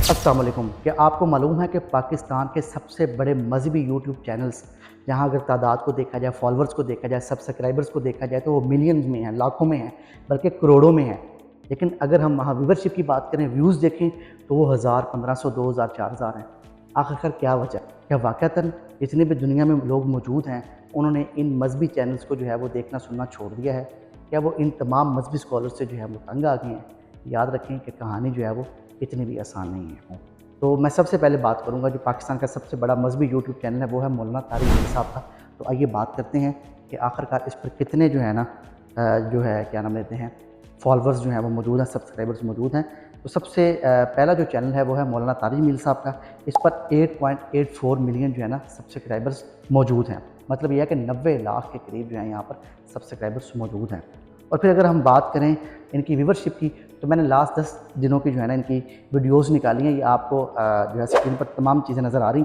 अस्सलाम वालेकुम। क्या आपको मालूम है कि पाकिस्तान के सबसे बड़े मज़हबी यूट्यूब चैनल्स, जहां अगर तादाद को देखा जाए, फॉलोअर्स को देखा जाए, सब्सक्राइबर्स को देखा जाए तो वो मिलियंस में हैं, लाखों में हैं, बल्कि करोड़ों में हैं। लेकिन अगर हम वहाँ व्यूवरशिप की बात करें, व्यूज़ देखें तो वो हज़ार, 1500, 2000, 4000 हैं। आखिरकार क्या वजह? क्या वाक़तन जितने भी दुनिया में लोग मौजूद हैं, उन्होंने इन मज़हबी चैनल्स को जो है वो देखना सुनना छोड़ दिया है? क्या वो इन तमाम मज़हबी स्कॉलर से जो है वो तंग आ गए हैं? याद रखें कि कहानी जो है वो इतनी भी आसान नहीं है। तो मैं सबसे पहले बात करूँगा, जो पाकिस्तान का सबसे बड़ा मज़हबी यूट्यूब चैनल है वो है मौलाना तारिक मीर साहब का। तो आइए बात करते हैं कि आखिरकार इस पर कितने जो है ना जो है क्या नाम लेते हैं, फॉलोअर्स जो हैं वो मौजूद हैं, सब्सक्राइबर्स मौजूद हैं। तो सबसे पहला जो चैनल है वो है मौलाना तारिक मीर साहब का। इस पर 8.84 मिलियन जो है ना सब्सक्राइबर्स मौजूद हैं। मतलब यह है कि 90 लाख के करीब जो है यहाँ पर सब्सक्राइबर्स मौजूद हैं। और फिर अगर हम बात करें इनकी व्यूवरशिप की, तो मैंने लास्ट 10 दिनों की जो है ना इनकी वीडियोस निकाली हैं। ये आपको जो है स्क्रीन पर तमाम चीज़ें नज़र आ रही।